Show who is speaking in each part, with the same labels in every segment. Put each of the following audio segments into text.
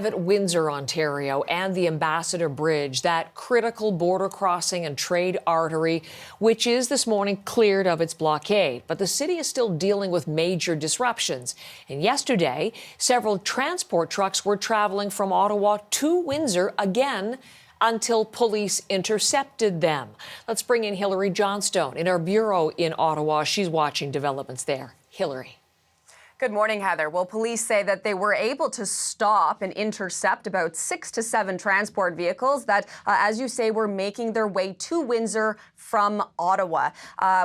Speaker 1: At Windsor, Ontario, and the Ambassador Bridge, that critical border crossing and trade artery, which is this morning cleared of its blockade. But the city is still dealing with major disruptions. And yesterday, several transport trucks were traveling from Ottawa to Windsor again until police intercepted them. Let's bring in Hilary Johnstone in our bureau in Ottawa. She's watching developments there. Hilary.
Speaker 2: Good morning, Heather. Well, police say that they were able to stop and intercept about 6 to 7 transport vehicles that, as you say, were making their way to Windsor from Ottawa.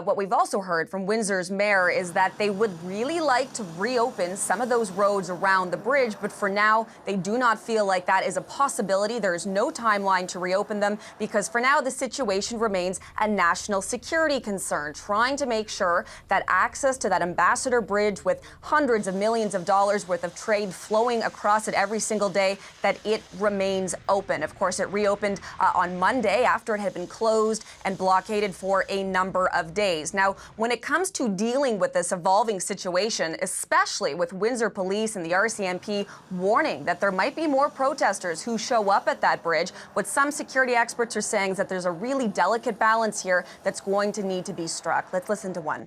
Speaker 2: What we've also heard from Windsor's mayor is that they would really like to reopen some of those roads around the bridge, but for now, they do not feel like that is a possibility. There is no timeline to reopen them because for now, the situation remains a national security concern, trying to make sure that access to that Ambassador Bridge with hundreds of millions of dollars worth of trade flowing across it every single day, that it remains open. Of course, it reopened on Monday after it had been closed and blockaded for a number of days. Now, when it comes to dealing with this evolving situation, especially with Windsor Police and the RCMP warning that there might be more protesters who show up at that bridge, what some security experts are saying is that there's a really delicate balance here that's going to need to be struck. Let's listen to one.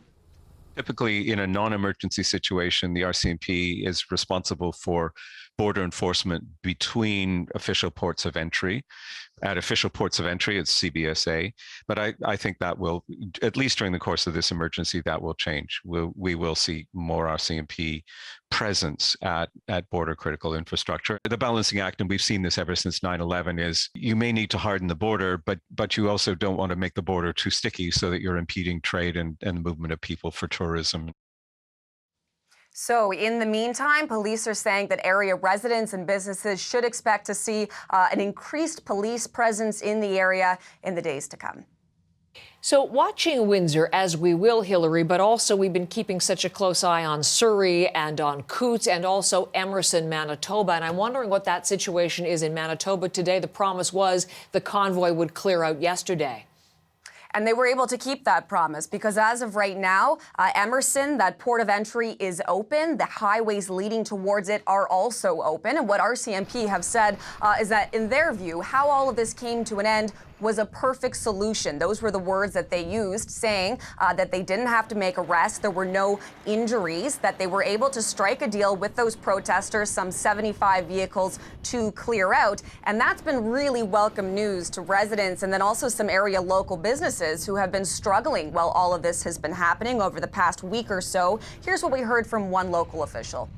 Speaker 3: Typically, in a non-emergency situation, the RCMP is responsible for border enforcement between official ports of entry. At official ports of entry, it's CBSA. But I think that will, at least during the course of this emergency, that will change. We will see more RCMP presence at border critical infrastructure. The balancing act, and we've seen this ever since 9/11, is you may need to harden the border, but you also don't want to make the border too sticky so that you're impeding trade and the movement of people for tourism.
Speaker 2: So in the meantime, police are saying that area residents and businesses should expect to see an increased police presence in the area in the days to come.
Speaker 1: So watching Windsor, as we will, Hilary, but also we've been keeping such a close eye on Surrey and on Coutts and also Emerson, Manitoba. And I'm wondering what that situation is in Manitoba today. The promise was the convoy would clear out yesterday.
Speaker 2: And they were able to keep that promise because as of right now, Emerson, that port of entry is open. The highways leading towards it are also open. And what RCMP have said is that in their view, how all of this came to an end was a perfect solution. Those were the words that they used, saying that they didn't have to make arrests, there were no injuries, that they were able to strike a deal with those protesters, some 75 vehicles to clear out. And that's been really welcome news to residents and then also some area local businesses who have been struggling while all of this has been happening over the past week or so. Here's what we heard from one local official.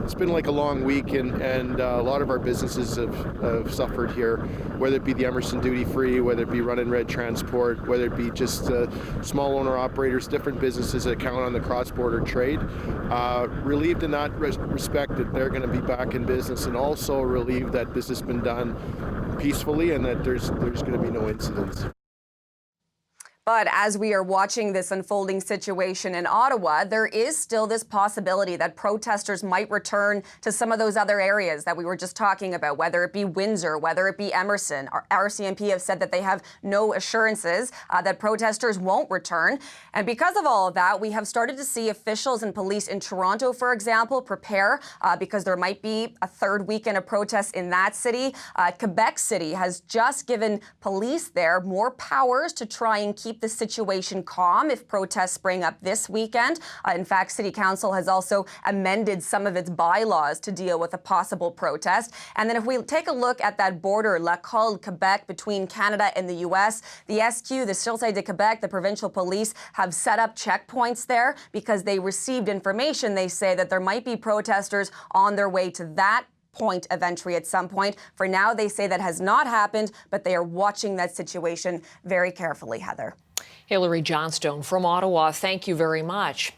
Speaker 4: It's been like a long week, and a lot of our businesses have suffered here, whether it be the Emerson Duty Free, whether it be Run and Red Transport, whether it be just small owner operators, different businesses that count on the cross-border trade. Relieved in that respect that they're going to be back in business, and also relieved that this has been done peacefully and that there's going to be no incidents.
Speaker 2: But as we are watching this unfolding situation in Ottawa, there is still this possibility that protesters might return to some of those other areas that we were just talking about, whether it be Windsor, whether it be Emerson. Our RCMP have said that they have no assurances that protesters won't return. And because of all of that, we have started to see officials and police in Toronto, for example, prepare because there might be a third weekend of protests in that city. Quebec City has just given police there more powers to try and keep the situation calm if protests spring up this weekend. In fact, City Council has also amended some of its bylaws to deal with a possible protest. And then if we take a look at that border, Laval, Quebec, between Canada and the U.S., the SQ, the Sûreté de Québec, the provincial police have set up checkpoints there because they received information, they say, that there might be protesters on their way to that point of entry at some point. For now, they say that has not happened, but they are watching that situation very carefully, Heather.
Speaker 1: Hilary Johnstone from Ottawa, thank you very much.